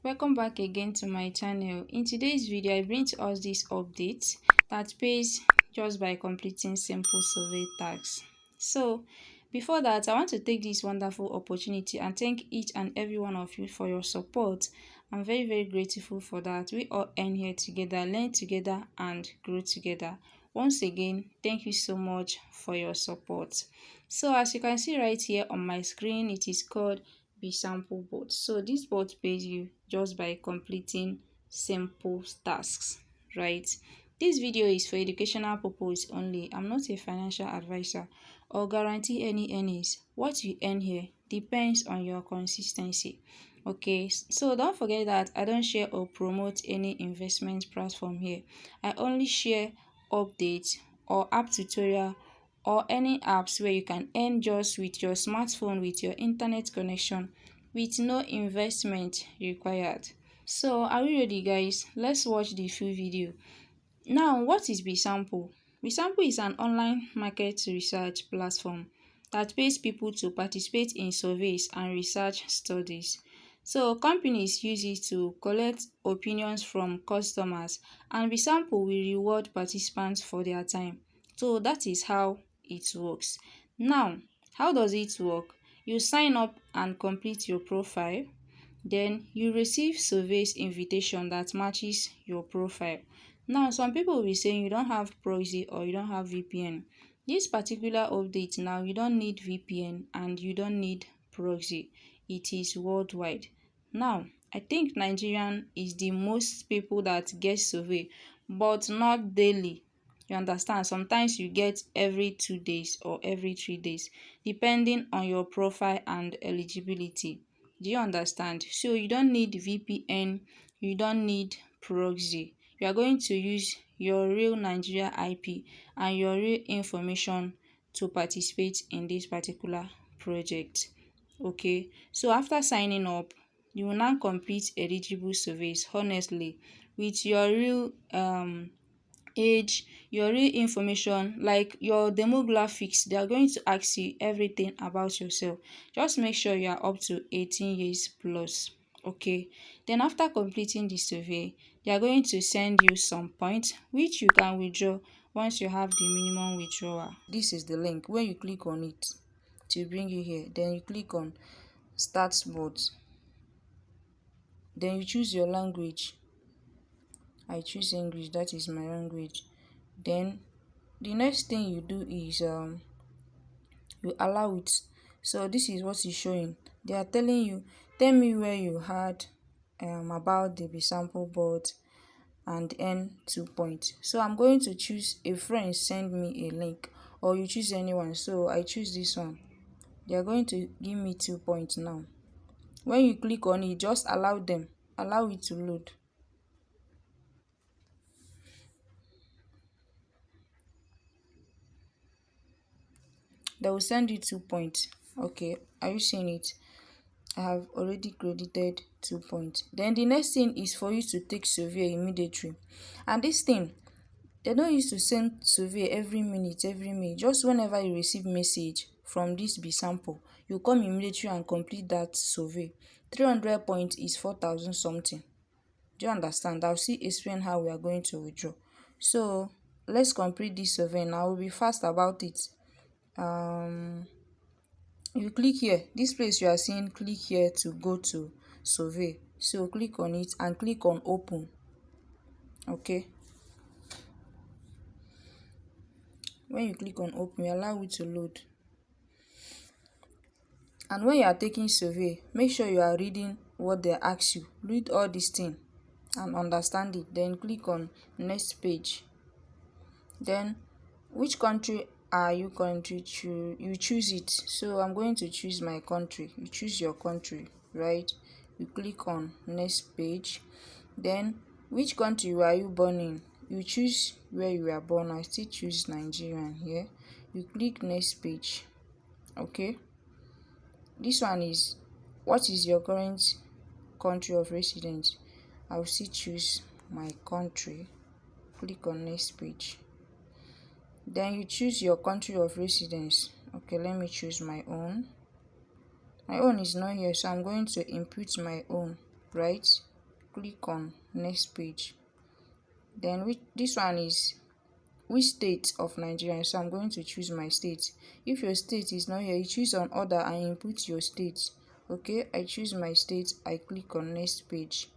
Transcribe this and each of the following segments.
Welcome back again to my channel. In today's video, I bring to us this update that pays just by completing simple survey tasks. So before that, I want to take this wonderful opportunity and thank each and every one of you for your support. I'm very grateful for that. We all earn here together, learn together and grow together. Once again, thank you so much for your support. So as you can see right here on my screen, it is called Besample bot. So this bot pays you just by completing simple tasks, right? This video is for educational purpose only. I'm not a financial advisor or guarantee any earnings. What you earn here depends on your consistency. Okay, so don't forget that I don't share or promote any investment platform here. I only share updates or app tutorial or any apps where you can earn just with your smartphone, with your internet connection, with no investment required. So are we ready, guys? Let's watch the full video. Now, what is Besample? Besample is an online market research platform that pays people to participate in surveys and research studies. So companies use it to collect opinions from customers, and Besample will reward participants for their time. So that is how it works. Now, how does it work? You sign up and complete your profile. Then you receive surveys invitation that matches your profile. Now, some people will be saying you don't have proxy or you don't have VPN. This particular update now, you don't need VPN and you don't need proxy. It is worldwide. Now, I think Nigerian is the most people that get survey, but not daily. You understand? Sometimes you get every 2 days or every 3 days, depending on your profile and eligibility. Do you understand? So you don't need VPN, you don't need proxy. You are going to use your real Nigeria IP and your real information to participate in this particular project. Okay, so after signing up, you will now complete eligible surveys honestly with your real age, your real information, like your demographics. They are going to ask you everything about yourself. Just make sure you are up to 18 years plus. Okay, then after completing the survey, they are going to send you some points which you can withdraw once you have the minimum withdrawal. This is the link. When you click on it to bring you here, then you click on start bot, then you choose your language. I choose English, that is my language. Then the next thing you do is you allow it. So this is what is showing. They are telling you, tell me where you heard about the Besample board and earn 2 points. So I'm going to choose a friend send me a link, or you choose anyone. So I choose this one. They are going to give me 2 points now. When you click on it, just allow it to load. They will send you 2 points. Okay, are you seeing it? I have already credited 2 points. Then the next thing is for you to take survey immediately. And this thing, they don't used to send survey every minute. Just whenever you receive message from this Besample, you come immediately and complete that survey. 300 points is 4,000 something. Do you understand? I'll see explain how we are going to withdraw. So let's complete this survey now. I will be fast about it. You click here, this place you are seeing, click here to go to survey. So click on it and click on open. Okay, when you click on open, you allow it to load. And when you are taking survey, make sure you are reading what they ask you. Read all this thing and understand it. Then click on next page. Then which country are you going to choose? You choose it. So I'm going to choose my country. You choose your country, right? You click on next page. Then which country were you born in? You choose where you were born. I still choose Nigerian here. You click next page. Okay, this one is what is your current country of residence. I will still choose my country. Click on next page. Then you choose your country of residence. Okay, let me choose my own. My own is not here, so I'm going to input my own, right? click on next page. Then this one is which state of Nigeria, so I'm going to choose my state. If your state is not here, you choose on order and input your state. Okay, I choose my state, I click on next page.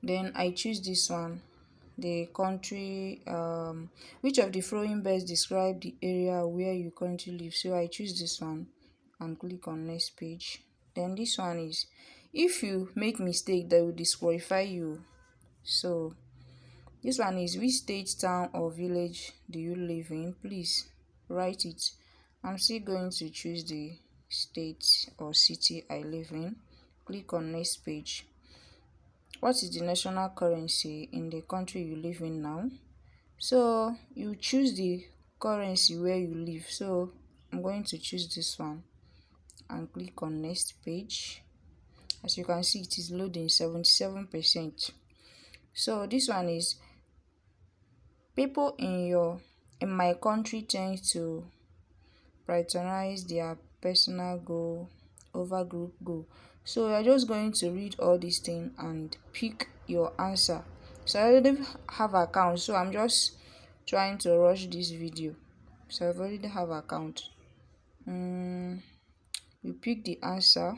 Then I choose this one, the country, which of the following best describe the area where you currently live. So I choose this one and click on next page. Then this one is if you make mistake that will disqualify you. So this one is which state, town or village do you live in? Please write it. I'm still going to choose the state or city I live in. Click on next page. What is the national currency in the country you live in now? So you choose the currency where you live. So I'm going to choose this one and click on next page. As you can see, it is loading 77%. So this one is people in my country tend to prioritize their personal goal over group goal. So you're just going to read all these things and pick your answer. So I already have account, so I'm just trying to rush this video. So I've already have account. We pick the answer.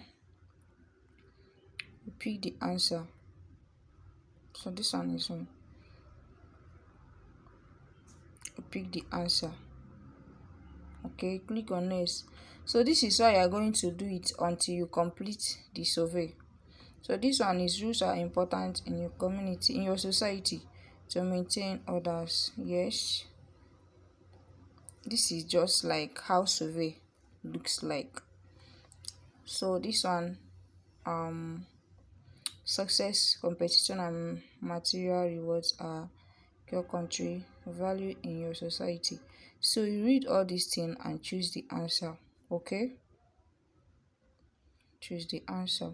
So this one is one. We pick the answer. Okay, click on next. So this is how you are going to do it until you complete the survey. So this one is rules are important in your community, in your society to maintain others. Yes, this is just like how survey looks like. So this one, success, competition and material rewards are your country value in your society. So you read all these things and choose the answer. Okay, choose the answer.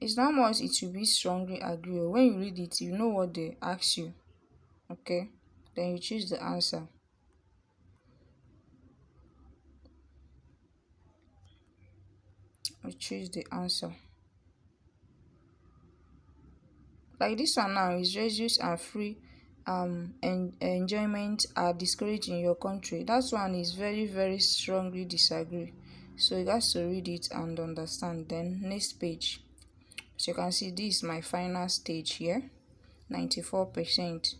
It's not much it will be strongly agree. When you read it, you know what they ask you. Okay, then you choose the answer. You choose the answer. Like this one now is reduce and free and enjoyment are discouraged in your country. That one is very strongly disagree. So you guys to read it and understand. Then next page. So you can see this is my final stage here. 94%.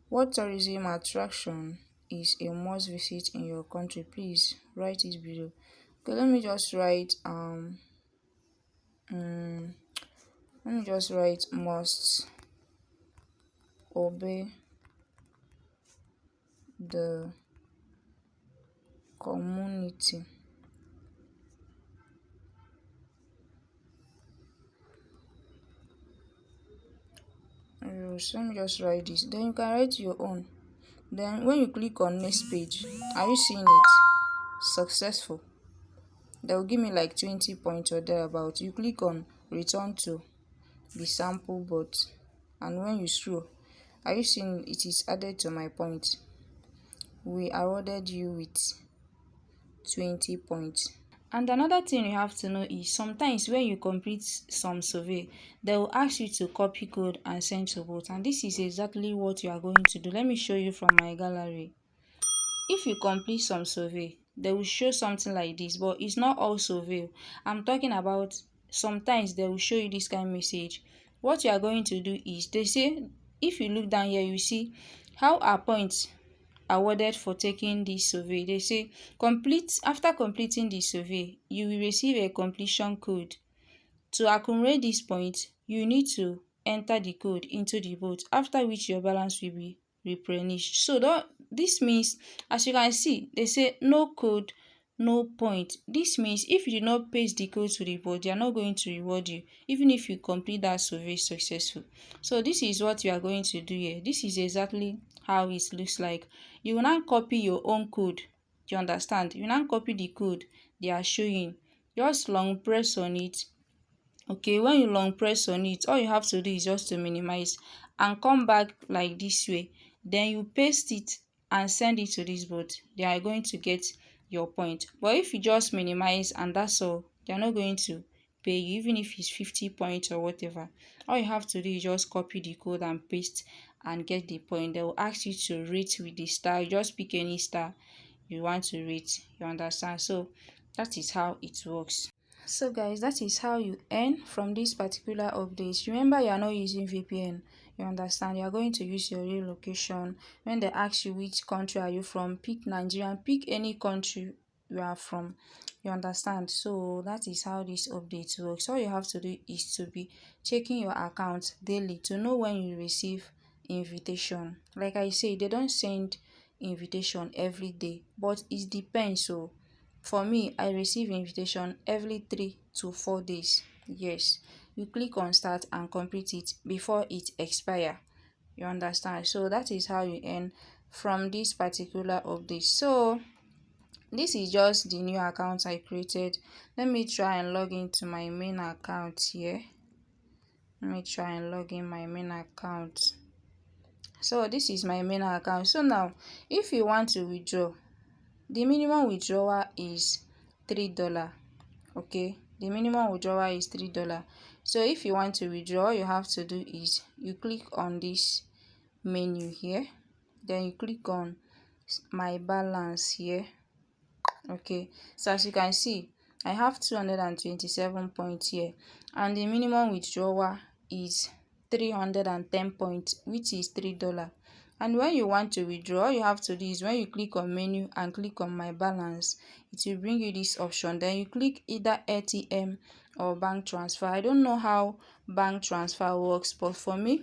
What tourism attraction is a must visit in your country? Please write it below. Okay, let me just write must obey the community. So let me just write this. Then you can write your own. Then when you click on next page, are you seeing it? Successful. They will give me like 20 points or thereabout. You click on return to Besample bot, and when you scroll, are you seeing it is added to my points? We awarded you with 20 points. And another thing you have to know is sometimes when you complete some survey, they will ask you to copy code and send to both. And this is exactly what you are going to do. Let me show you from my gallery. If you complete some survey, they will show something like this, but it's not all survey. I'm talking about sometimes they will show you this kind of message. What you are going to do is they say, if you look down here, you see how are points awarded for taking this survey. They say after completing the survey, you will receive a completion code. To accumulate this point, you need to enter the code into the bot, after which your balance will be replenished. So this means, as you can see, they say no code, no point. This means if you do not paste the code to the bot, they are not going to reward you, even if you complete that survey successful. So this is what you are going to do here. This is exactly how it looks like. You will now copy your own code. Do you understand? You now copy the code they are showing. Just long press on it. Okay, when you long press on it, all you have to do is just to minimize and come back like this way. Then you paste it and send it to this bot. They are going to get your point. But if you just minimize and that's all, they are not going to pay you, even if it's 50 points or whatever. All you have to do is just copy the code and paste and get the point. They will ask you to rate with the star. You just pick any star you want to rate. You understand? So that is how it works. So guys, that is how you earn from this particular update. Remember, you are not using VPN. You understand? You are going to use your real location. When they ask you which country are you from, pick Nigeria, pick any country you are from. You understand? So that is how this update works. All you have to do is to be checking your account daily to know when you receive invitation. Like I say, they don't send invitation every day, but it depends. So for me, I receive invitation every 3 to 4 days. Yes, you click on start and complete it before it expire. You understand? So that is how you earn from this particular update. So this is just the new account I created. Let me try and log into my main account here. Let me try and log in my main account. So this is my main account. So now, if you want to withdraw, the minimum withdrawal is $3. Okay, the minimum withdrawal is $3. So if you want to withdraw, all you have to do is you click on this menu here, then you click on my balance here. Okay, so as you can see, I have 227 points here, and the minimum withdrawal is 310 points, which is $3. And when you want to withdraw, all you have to do is when you click on menu and click on my balance, it will bring you this option. Then you click either ATM or bank transfer. I don't know how bank transfer works, but for me,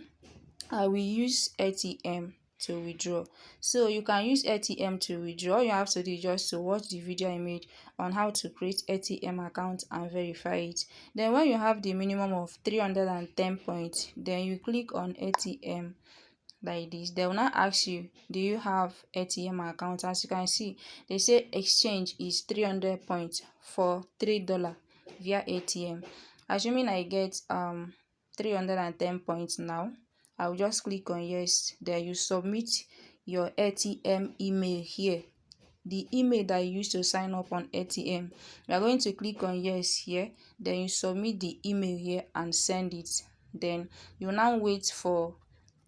I will use ATM to withdraw. So you can use ATM to withdraw. All you have to do is just to watch the video I made on how to create ATM account and verify it. Then when you have the minimum of 310 points, then you click on ATM like this. They will now ask you, do you have ATM account? As you can see, they say exchange is 300 points for $3 via ATM. Assuming I get 310 points now, I will just click on yes. Then you submit your ATM email here, the email that you used to sign up on ATM. You are going to click on yes here, then you submit the email here and send it. Then you now wait for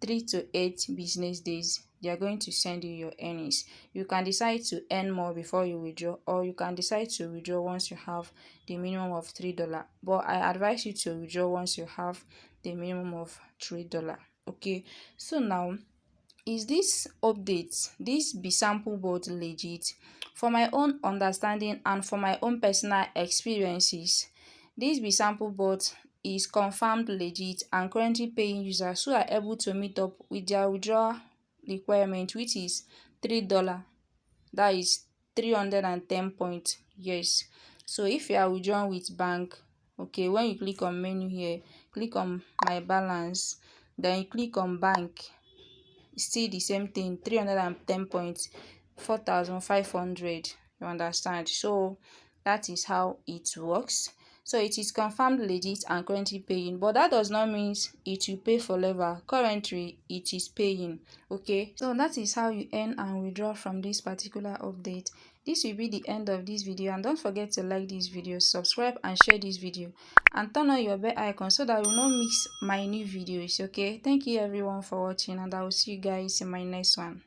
3 to 8 business days. They are going to send you your earnings. You can decide to earn more before you withdraw, or you can decide to withdraw once you have the minimum of $3. But I advise you to withdraw once you have the minimum of $3. Okay, so now, is this update, this Besample bot legit? For my own understanding and for my own personal experiences, this Besample bot is confirmed legit and currently paying users who are able to meet up with their withdrawal requirement, which is $3. That is 310 points. Yes. So if you are withdrawing with bank, okay, when you click on menu here, click on my balance, then you click on bank, still the same thing, 310 points, 4,500. You understand? So that is how it works. So it is confirmed legit and currently paying, but that does not mean it will pay forever. Currently it is paying. Okay, so that is how you earn and withdraw from this particular update. This will be the end of this video, and don't forget to like this video, subscribe and share this video, and turn on your bell icon so that you will not miss my new videos. Okay, thank you everyone for watching, and I will see you guys in my next one.